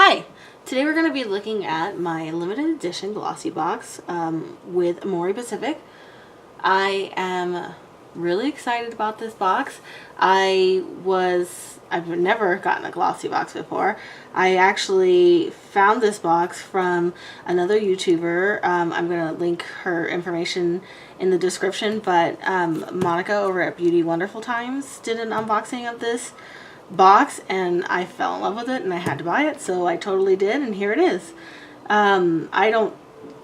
Hi! Today we're going to be looking at my limited edition glossy box with AMOREPACIFIC. I am really excited about this box. I've never gotten a glossy box before. I actually found this box from another YouTuber. I'm going to link her information in the description, but Monica over at Beauty Wonderful Times did an unboxing of this box and I fell in love with it and I had to buy it, so I totally did, and here it is. I don't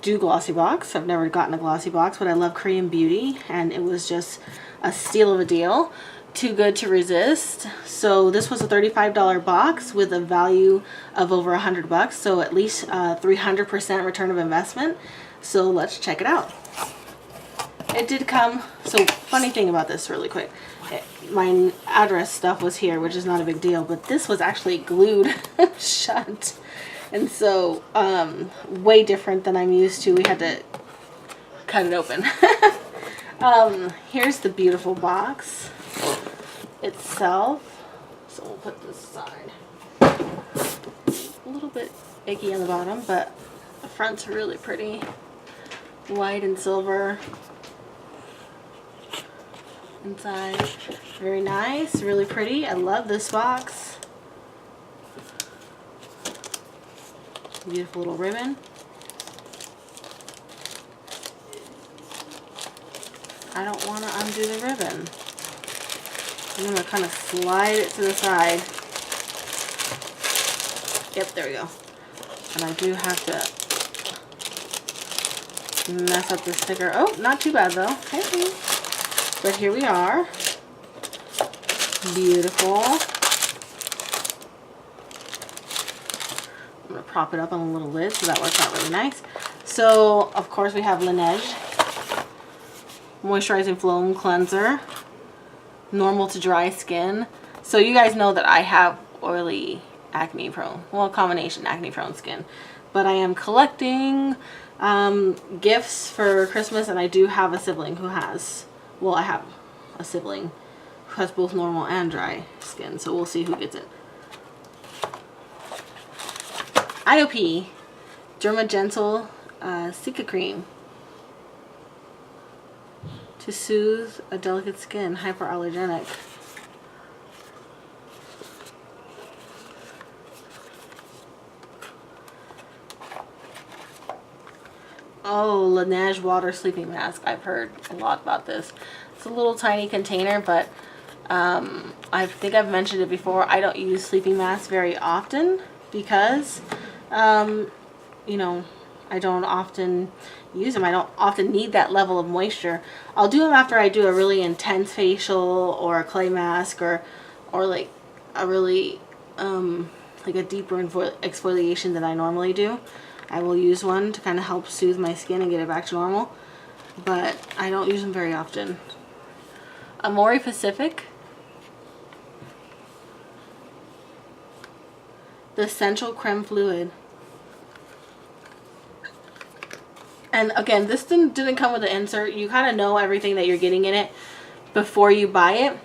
do glossy box. I've never gotten a glossy box, but I love Korean beauty and it was just a steal of a deal. Too good to resist. So this was a $35 box with a value of over $100, so at least 300% return of investment. So let's check it out. It did come, so funny thing about this really quick. My address stuff was here, which is not a big deal, but this was actually glued shut. And so, way different than I'm used to. We had to cut it open. Here's the beautiful box itself. So we'll put this aside. A little bit icky on the bottom, but the front's really pretty. White and silver. Inside, very nice, really pretty. I love this box. Beautiful little ribbon. I don't want to undo the ribbon. I'm going to kind of slide it to the side. Yep, there we go. And I do have to mess up the sticker. Oh, not too bad though. Hey. But here we are. Beautiful. I'm going to prop it up on a little lid so that works out really nice. So, of course, we have Laneige Moisturizing Floam Cleanser. Normal to dry skin. So you guys know that I have oily, acne prone, well, combination acne prone skin. But I am collecting gifts for Christmas, and I do have a sibling who has, well, I have a sibling who has both normal and dry skin, so we'll see who gets it. IOP Derma Gentle Cica Cream to soothe a delicate skin, hyperallergenic. Oh, Laneige Water Sleeping Mask. I've heard a lot about this. It's a little tiny container, but I think I've mentioned it before. I don't use sleeping masks very often because, you know, I don't often use them. I don't often need that level of moisture. I'll do them after I do a really intense facial or a clay mask or like a really, like a deeper exfoliation than I normally do. I will use one to kind of help soothe my skin and get it back to normal, but I don't use them very often. AMOREPACIFIC, the Essential Creme Fluid. And again, this didn't come with an insert. You kind of know everything that you're getting in it before you buy it.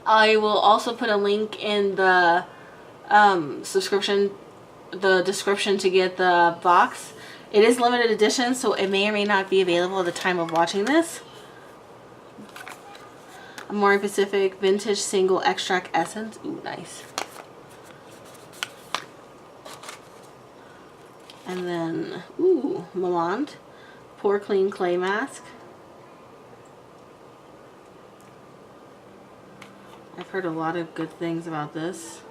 I will also put a link in the description to get the box. It is limited edition, so it may or may not be available at the time of watching this. AMOREPACIFIC Vintage Single Extract Essence. Ooh, nice. And then, ooh, Meland Pore Clean Clay Mask. I've heard a lot of good things about this.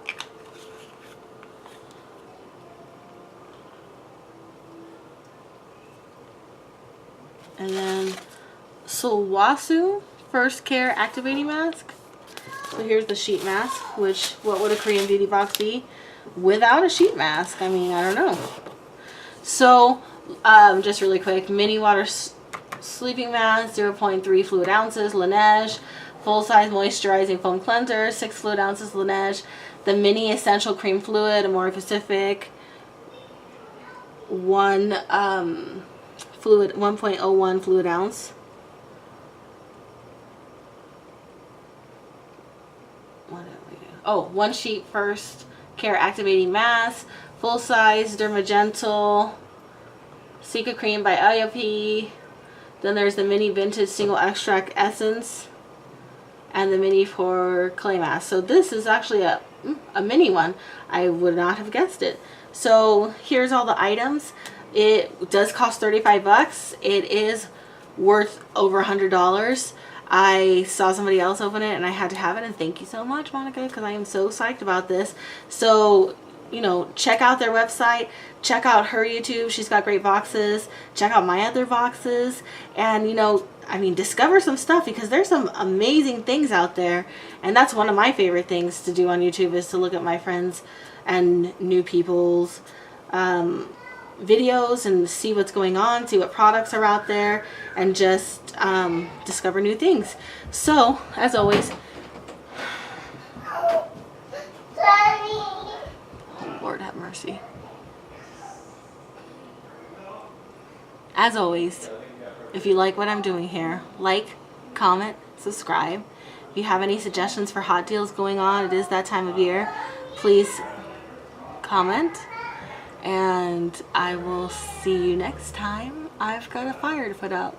And then Sulwhasoo First Care Activating Mask. So here's the sheet mask, which, what would a Korean beauty box be without a sheet mask? I mean, I don't know. So, just really quick, mini water sleeping mask, 0.3 fluid ounces, Laneige. Full-size moisturizing foam cleanser, 6 fluid ounces, Laneige. The mini essential cream fluid, AMOREPACIFIC. 1.01 fluid ounce. What did we do? Oh, one sheet first care activating mask, Full Size Dermagentle Secret Cream by IOP. Then there's the Mini Vintage Single Extract Essence and the Mini for Clay Mask. So this is actually a mini one. I would not have guessed it. So here's all the items. It does cost 35 bucks. It is worth over $100. I saw somebody else open it and I had to have it, and thank you so much, Monica, because I am so psyched about this. So, you know, check out their website, check out her YouTube. She's got great boxes. Check out my other boxes, and, you know, I mean, discover some stuff, because there's some amazing things out there. And that's one of my favorite things to do on YouTube, is to look at my friends and new people's videos and see what's going on, see what products are out there, and just discover new things. So, as always, oh, Lord have mercy. As always, if you like what I'm doing here, like, comment, subscribe. If you have any suggestions for hot deals going on, it is that time of year, please comment. And I will see you next time. I've got a fire to put out.